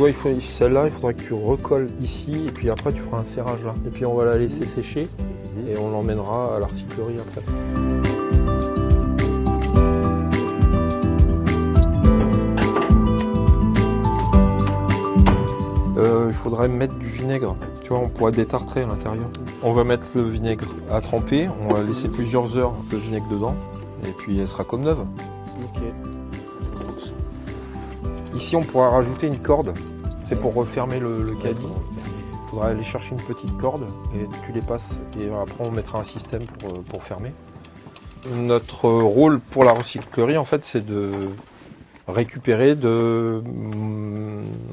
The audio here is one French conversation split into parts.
vois, celle-là, il faudrait que tu recolles ici, et puis après tu feras un serrage là. Et puis on va la laisser sécher, et on l'emmènera à la recyclerie après. Il faudrait mettre du vinaigre. Tu vois, on pourrait détartrer à l'intérieur. On va mettre le vinaigre à tremper, on va laisser plusieurs heures de vinaigre dedans, et puis elle sera comme neuve. Ok. Ici, on pourra rajouter une corde, c'est pour refermer le caddie. Il faudra aller chercher une petite corde et tu les passes. Et après, on mettra un système pour fermer. Notre rôle pour la recyclerie, en fait, c'est de récupérer, de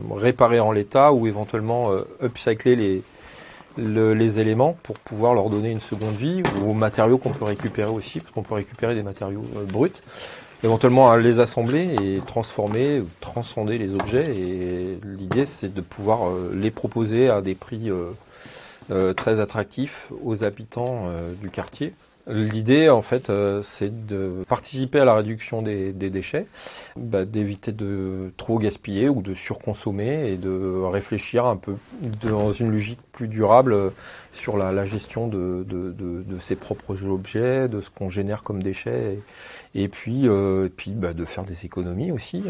réparer en l'état ou éventuellement upcycler les éléments pour pouvoir leur donner une seconde vie, ou aux matériaux qu'on peut récupérer aussi, parce qu'on peut récupérer des matériaux bruts. Éventuellement à les assembler et transformer, transcender les objets. Et l'idée, c'est de pouvoir les proposer à des prix très attractifs aux habitants du quartier. L'idée, en fait, c'est de participer à la réduction des déchets, d'éviter de trop gaspiller ou de surconsommer et de réfléchir un peu dans une logique plus durable sur la gestion de ses propres objets, de ce qu'on génère comme déchets. Et puis de faire des économies aussi.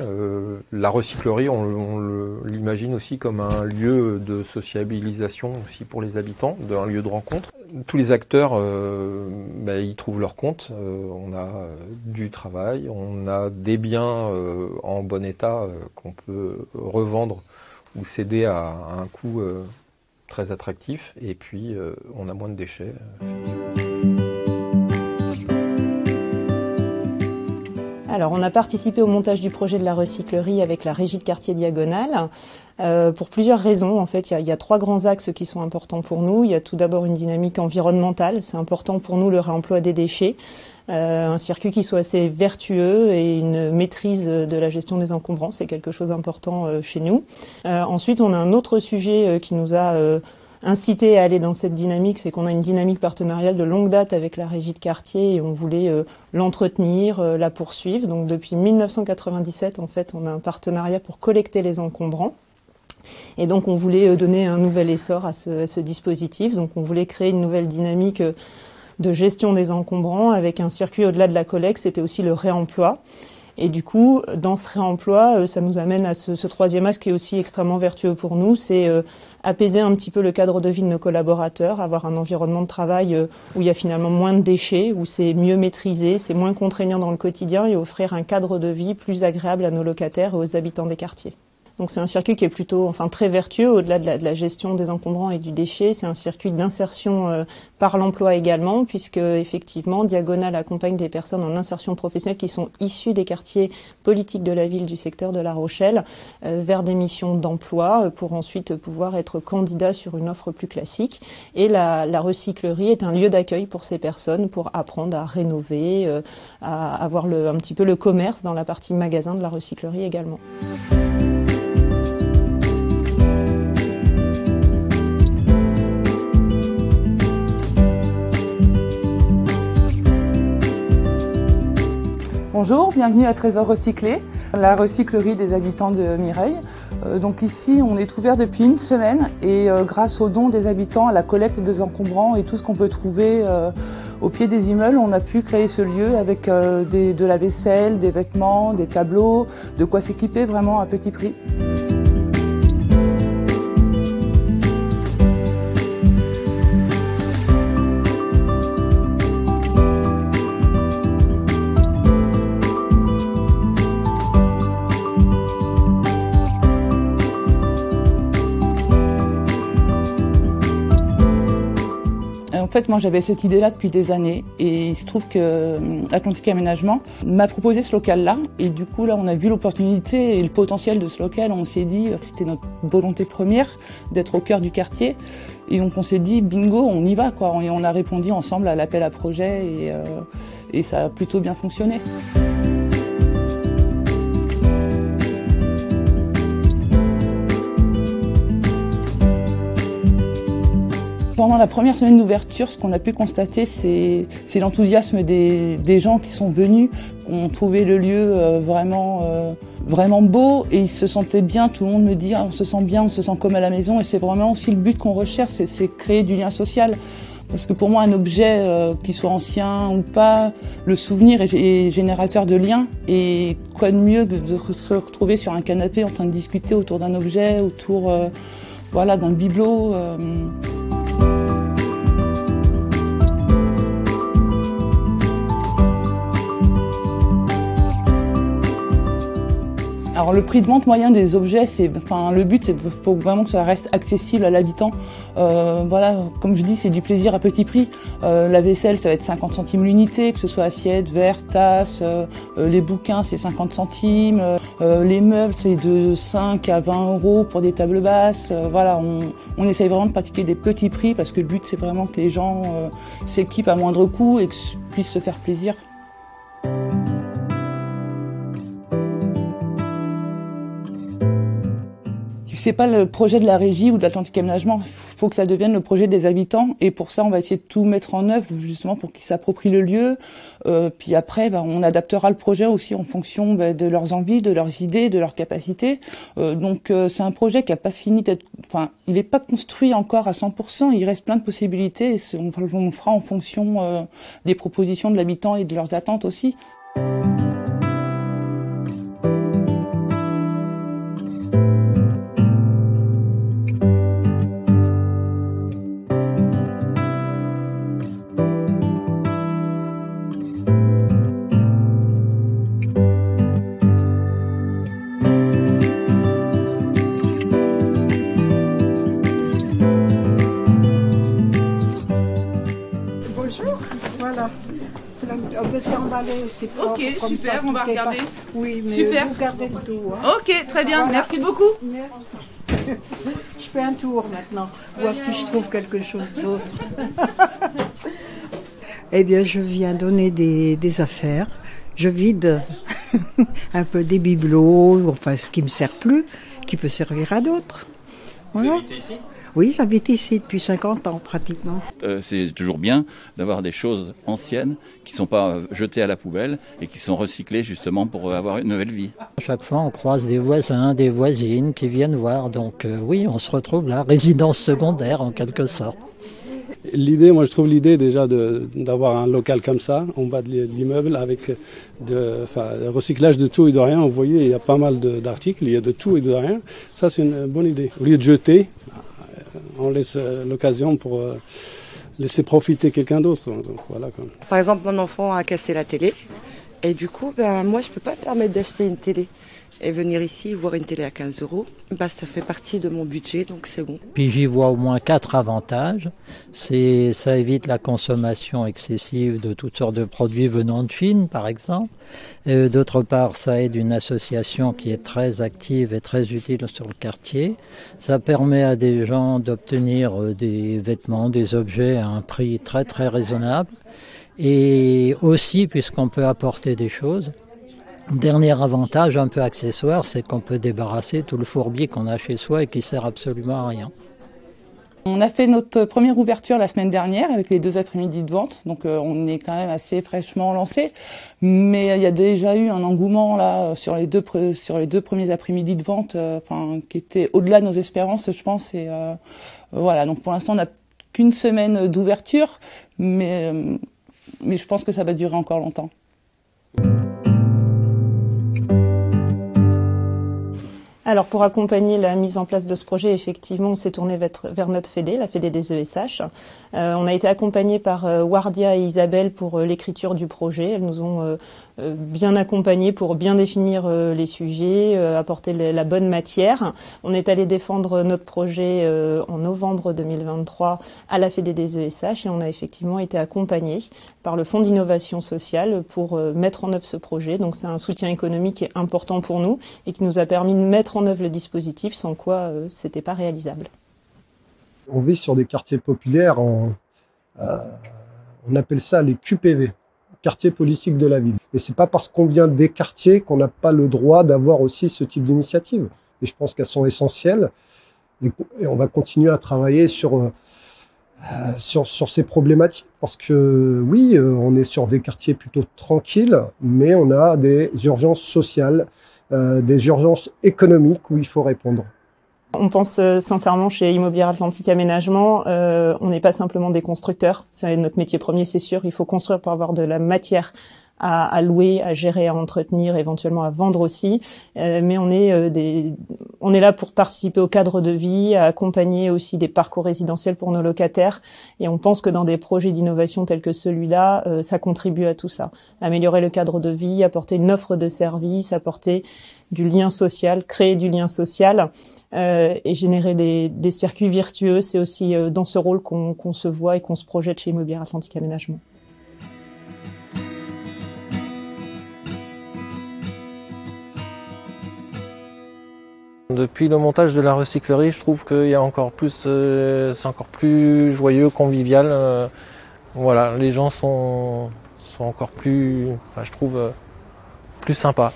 La recyclerie, on l'imagine aussi comme un lieu de sociabilisation aussi pour les habitants, un lieu de rencontre. Tous les acteurs, y trouvent leur compte. On a du travail, on a des biens en bon état qu'on peut revendre ou céder à un coût très attractif. Et puis, on a moins de déchets. Alors, on a participé au montage du projet de la recyclerie avec la régie de quartier Diagonale pour plusieurs raisons. En fait, il y a 3 grands axes qui sont importants pour nous. Il y a tout d'abord une dynamique environnementale. C'est important pour nous le réemploi des déchets, un circuit qui soit assez vertueux et une maîtrise de la gestion des encombrants. C'est quelque chose d'important chez nous. Ensuite, on a un autre sujet qui nous a incité à aller dans cette dynamique, c'est qu'on a une dynamique partenariale de longue date avec la régie de quartier et on voulait l'entretenir, la poursuivre. Donc depuis 1997, en fait, on a un partenariat pour collecter les encombrants. Et donc on voulait donner un nouvel essor à ce dispositif. Donc on voulait créer une nouvelle dynamique de gestion des encombrants avec un circuit au-delà de la collecte, c'était aussi le réemploi. Et du coup, dans ce réemploi, ça nous amène à ce 3e axe qui est aussi extrêmement vertueux pour nous, c'est apaiser un petit peu le cadre de vie de nos collaborateurs, avoir un environnement de travail où il y a finalement moins de déchets, où c'est mieux maîtrisé, c'est moins contraignant dans le quotidien et offrir un cadre de vie plus agréable à nos locataires et aux habitants des quartiers. Donc c'est un circuit qui est plutôt, très vertueux au-delà de la gestion des encombrants et du déchet. C'est un circuit d'insertion par l'emploi également, puisque effectivement Diagonale accompagne des personnes en insertion professionnelle qui sont issues des quartiers politiques de la ville du secteur de La Rochelle vers des missions d'emploi pour ensuite pouvoir être candidats sur une offre plus classique. Et la recyclerie est un lieu d'accueil pour ces personnes pour apprendre à rénover, à avoir un petit peu le commerce dans la partie magasin de la recyclerie également. Bonjour, bienvenue à Trésor Recyclé, la recyclerie des habitants de Mireille. Donc ici, on est ouvert depuis une semaine et grâce aux dons des habitants, à la collecte des encombrants et tout ce qu'on peut trouver au pied des immeubles, on a pu créer ce lieu avec de la vaisselle, des vêtements, des tableaux, de quoi s'équiper vraiment à petit prix. En fait, moi, j'avais cette idée-là depuis des années et il se trouve que Atlantique Aménagement m'a proposé ce local-là et du coup, là, on a vu l'opportunité et le potentiel de ce local. On s'est dit, c'était notre volonté première d'être au cœur du quartier et donc on s'est dit, bingo, on y va, quoi. Et on a répondu ensemble à l'appel à projet et ça a plutôt bien fonctionné. Pendant la première semaine d'ouverture, ce qu'on a pu constater, c'est l'enthousiasme des gens qui sont venus, qui ont trouvé le lieu vraiment vraiment beau et ils se sentaient bien. Tout le monde me dit on se sent bien, on se sent comme à la maison et c'est vraiment aussi le but qu'on recherche, c'est créer du lien social. Parce que pour moi, un objet, qu'il soit ancien ou pas, le souvenir est générateur de liens. Et quoi de mieux que de se retrouver sur un canapé en train de discuter autour d'un objet, autour voilà, d'un bibelot. Alors le prix de vente moyen des objets, le but c'est faut vraiment que ça reste accessible à l'habitant. Voilà, comme je dis, c'est du plaisir à petit prix. La vaisselle, ça va être 50 centimes l'unité, que ce soit assiette, verre, tasse. Les bouquins, c'est 50 centimes. Les meubles, c'est de 5 à 20 € pour des tables basses. Voilà, on essaye vraiment de pratiquer des petits prix parce que le but c'est vraiment que les gens s'équipent à moindre coût et puissent se faire plaisir. C'est pas le projet de la régie ou de l'Atlantique Aménagement, il faut que ça devienne le projet des habitants et pour ça on va essayer de tout mettre en œuvre justement pour qu'ils s'approprient le lieu. Puis après on adaptera le projet aussi en fonction de leurs envies, de leurs idées, de leurs capacités. Donc c'est un projet qui a pas fini d'être, il n'est pas construit encore à 100%, il reste plein de possibilités et on fera en fonction des propositions de l'habitant et de leurs attentes aussi. Voilà. C'est emballé, c'est propre. Ok, comme super, ça, on va regarder. Oui, mais super. vous gardez le tout. Hein. Ok, très bien, voilà. Merci beaucoup. Je fais un tour maintenant, voir si je trouve quelque chose d'autre. Eh bien, je viens donner des affaires. Je vide un peu des bibelots, enfin ce qui ne me sert plus, qui peut servir à d'autres. Voilà. Vous habitez ici ? Oui, j'habite ici depuis 50 ans pratiquement. C'est toujours bien d'avoir des choses anciennes qui ne sont pas jetées à la poubelle et qui sont recyclées justement pour avoir une nouvelle vie. Chaque fois, on croise des voisins, des voisines qui viennent voir. Donc oui, on se retrouve là, résidence secondaire en quelque sorte. L'idée, moi je trouve l'idée déjà d'avoir un local comme ça, en bas de l'immeuble, avec le recyclage de tout et de rien. Vous voyez, il y a pas mal d'articles, il y a de tout et de rien. Ça, c'est une bonne idée. Au lieu de jeter, on laisse l'occasion pour laisser profiter quelqu'un d'autre. Voilà. Par exemple, mon enfant a cassé la télé et du coup, moi, je peux pas me permettre d'acheter une télé et venir ici voir une télé à 15 €. Ça fait partie de mon budget, donc c'est bon. Puis j'y vois au moins 4 avantages. Ça évite la consommation excessive de toutes sortes de produits venant de Chine, par exemple. D'autre part, ça aide une association qui est très active et très utile sur le quartier. Ça permet à des gens d'obtenir des vêtements, des objets à un prix très très raisonnable. Et aussi, puisqu'on peut apporter des choses, dernier avantage un peu accessoire, c'est qu'on peut débarrasser tout le fourbier qu'on a chez soi et qui sert absolument à rien. On a fait notre première ouverture la semaine dernière avec les 2 après-midi de vente, donc on est quand même assez fraîchement lancé. Mais il y a déjà eu un engouement là sur les deux premiers après-midi de vente, qui était au-delà de nos espérances, je pense. Et voilà, donc pour l'instant on n'a qu'une semaine d'ouverture, mais je pense que ça va durer encore longtemps. Alors pour accompagner la mise en place de ce projet, effectivement, on s'est tourné vers notre fédé, la fédé des ESH. On a été accompagné par Wardia et Isabelle pour l'écriture du projet. Elles nous ont bien accompagnés pour bien définir les sujets, apporter la bonne matière. On est allé défendre notre projet en novembre 2023 à la fédé des ESH et on a effectivement été accompagné par le Fonds d'innovation sociale pour mettre en œuvre ce projet. Donc c'est un soutien économique qui est important pour nous et qui nous a permis de mettre en œuvre le dispositif, sans quoi c'était pas réalisable. On vit sur des quartiers populaires, on appelle ça les QPV, quartiers politiques de la ville. Et c'est pas parce qu'on vient des quartiers qu'on n'a pas le droit d'avoir aussi ce type d'initiative. Et je pense qu'elles sont essentielles. Et on va continuer à travailler sur ces problématiques. Parce que oui, on est sur des quartiers plutôt tranquilles, mais on a des urgences sociales des urgences économiques où il faut répondre. On pense sincèrement chez Immobilier Atlantique Aménagement, on n'est pas simplement des constructeurs, c'est notre métier premier, c'est sûr, il faut construire pour avoir de la matière à louer, à gérer, à entretenir, éventuellement à vendre aussi. Mais on est là pour participer au cadre de vie, à accompagner aussi des parcours résidentiels pour nos locataires. Et on pense que dans des projets d'innovation tels que celui-là, ça contribue à tout ça. Améliorer le cadre de vie, apporter une offre de service, apporter du lien social, créer du lien social et générer des circuits vertueux. C'est aussi dans ce rôle qu'on se voit et qu'on se projette chez Immobilier Atlantique Aménagement. Depuis le montage de la recyclerie, je trouve qu'il y a encore plus, c'est encore plus joyeux, convivial. Voilà, les gens sont encore plus, enfin, je trouve, plus sympas.